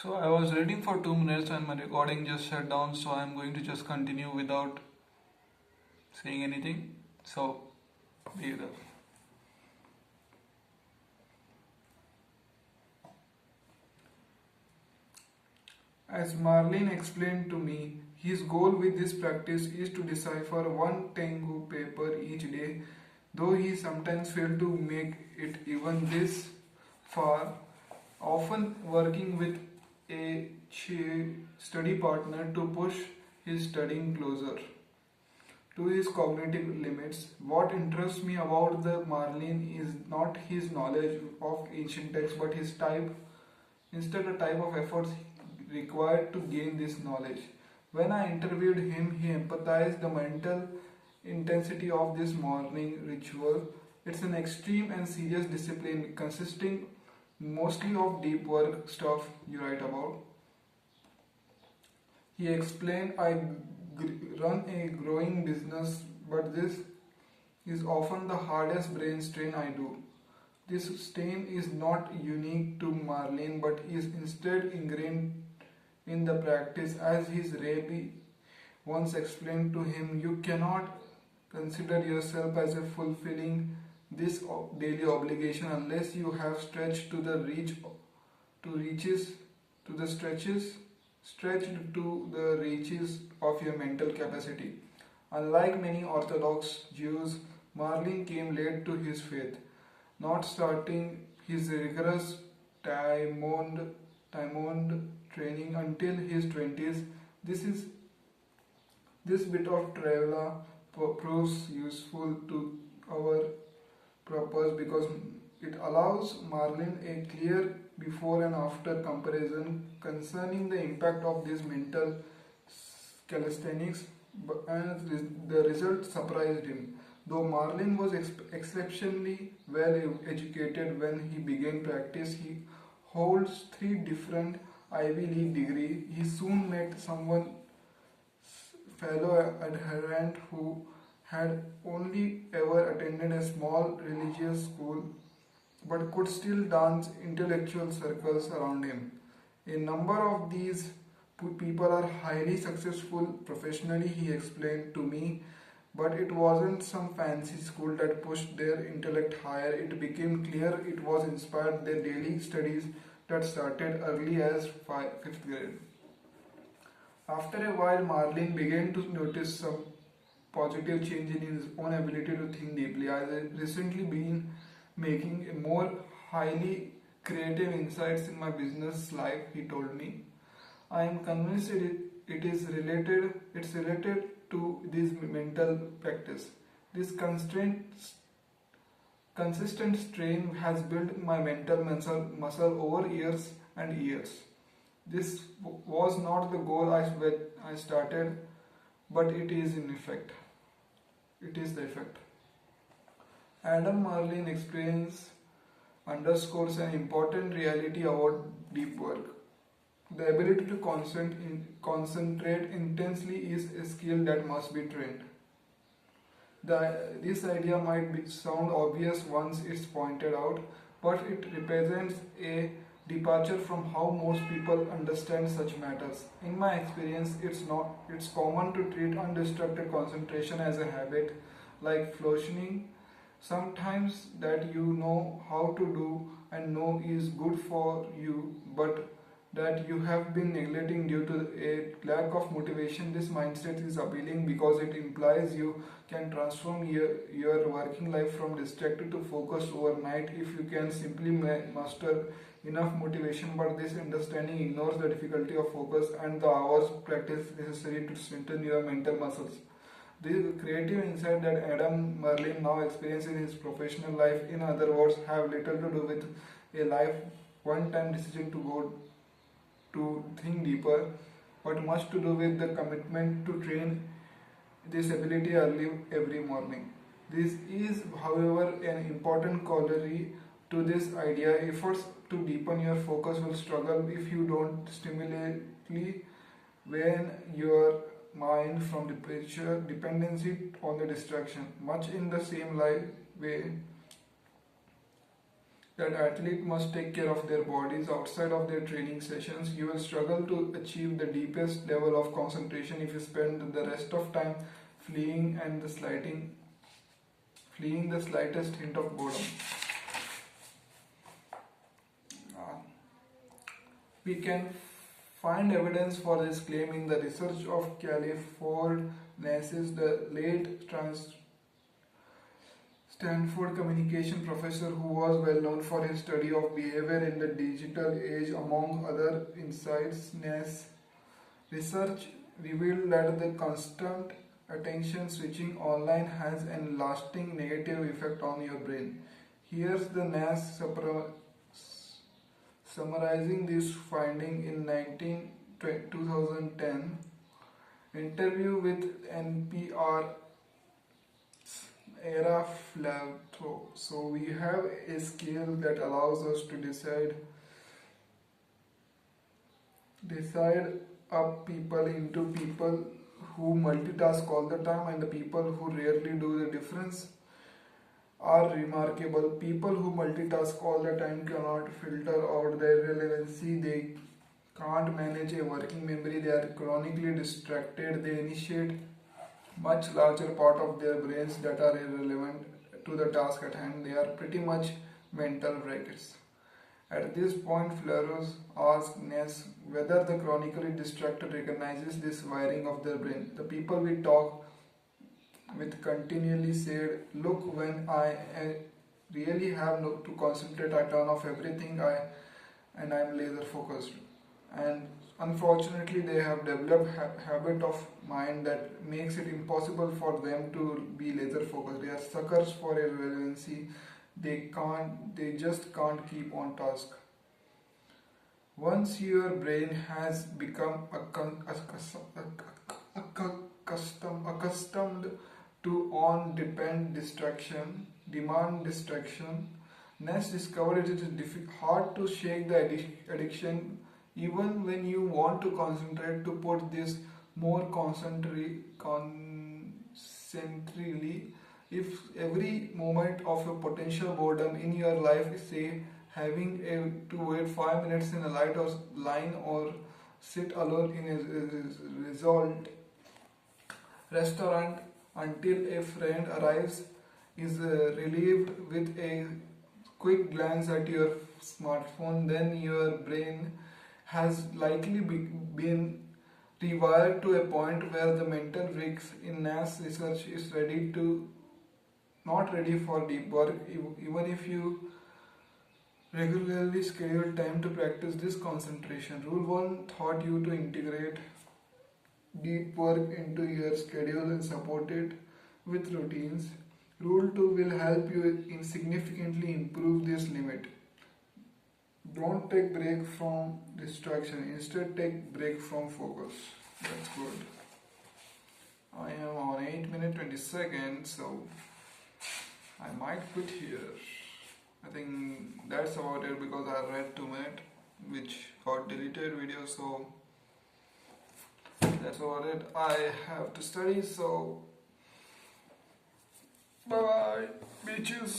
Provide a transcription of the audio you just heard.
So I was reading for 2 minutes and my recording just shut down, so I'm going to just continue without saying anything. So be there. As Marlene explained to me, his goal with this practice is to decipher one Tengu paper each day, though he sometimes failed to make it even this far, often working with a study partner to push his studying closer to his cognitive limits. What interests me about the Marlin is not his knowledge of ancient texts, but his type, instead a type of efforts required to gain this knowledge. When I interviewed him, he empathized the mental intensity of this morning ritual. It's an extreme and serious discipline consisting mostly of deep work stuff you write about. He explained, run a growing business, but this is often the hardest brain strain I do. This strain is not unique to Marlene but is instead ingrained in the practice. As his rabbi once explained to him, you cannot consider yourself as a fulfilling this daily obligation unless you have stretched to the reaches to the stretched to the reaches of your mental capacity. Unlike many Orthodox Jews, Marlin came late to his faith, not starting his rigorous Talmud training until his 20s. This is this bit of trivia proves useful to our purpose because it allows Marlin a clear before and after comparison concerning the impact of this mental calisthenics, and the result surprised him. Though Marlin was exceptionally well educated when he began practice, he holds three different Ivy League degrees. He soon met someone fellow adherent who had only ever attended a small religious school but could still dance intellectual circles around him. A number of these people are highly successful professionally, he explained to me, but it wasn't some fancy school that pushed their intellect higher. It became clear it was inspired their daily studies that started early as 5th grade. After a while, Marlin began to notice some positive change in his own ability to think deeply. I had recently been making a more highly creative insights in my business life, he told me. I am convinced it's related to this mental practice. This consistent strain has built my mental muscle over years and years. This was not the goal I started, but it is in effect. It is the effect. Adam Marlin experience underscores an important reality about deep work. The ability to concentrate intensely is a skill that must be trained. This idea might sound obvious once it's pointed out, but it represents a departure from how most people understand such matters. In my experience, it's common to treat undistracted concentration as a habit, like flourishing. Sometimes that you know how to do and know is good for you, but that you have been neglecting due to a lack of motivation. This mindset is appealing because it implies you can transform your working life from distracted to focused overnight if you can simply master enough motivation. But this understanding ignores the difficulty of focus and the hours practice necessary to strengthen your mental muscles. The creative insight that Adam Merlin now experiences in his professional life, in other words, have little to do with a life one-time decision to think deeper, but much to do with the commitment to train this ability early every morning. This is, however, an important corollary to this idea. Efforts to deepen your focus will struggle if you don't stimulatively when your mind from dependency on the distraction. Much in the same way that athletes must take care of their bodies outside of their training sessions. You will struggle to achieve the deepest level of concentration if you spend the rest of time fleeing the slightest hint of boredom. Uh, we can find evidence for this claim in the research of Clifford Nassif, the late Stanford communication professor who was well known for his study of behavior in the digital age. Among other insights, Nass research revealed that the constant attention switching online has a lasting negative effect on your brain. Here's the Nass summarizing this finding in 2010 interview with NPR Era Flavto. So we have a scale that allows us to decide up people into people who multitask all the time and the people who rarely do. The difference are remarkable. People who multitask all the time cannot filter out their relevancy. They can't manage a working memory. They are chronically distracted. They initiate much larger part of their brains that are irrelevant to the task at hand. They are pretty much mental wreckers. At this point, Flaros asked Ness whether the chronically distracted recognizes this wiring of their brain. The people we talk with continually said, "Look, when I really have to concentrate, I turn off everything and I'm laser focused." And unfortunately, they have developed habit of mind that makes it impossible for them to be laser focused. They are suckers for irrelevancy. They just can't keep on task. Once your brain has become accustomed to demand distraction, Ness discovered it is hard to shake the addiction even when you want to concentrate. To put this more concentrically, if every moment of a potential boredom in your life is, say, having to wait 5 minutes in a line or sit alone in a resort restaurant until a friend arrives, is relieved with a quick glance at your smartphone, then your brain has likely been rewired to a point where the mental bricks in Nass research is not ready for deep work. Even if you regularly schedule time to practice this concentration. Rule 1 taught you to integrate deep work into your schedule and support it with routines. Rule 2 will help you in significantly improve this limit. Don't take break from distraction, instead take break from focus. That's good. I am on 8 minutes 20 seconds, so I might quit here. I think that's about it because I read 2 minutes which got deleted video, so that's about it. I have to study, so bye bye bitches.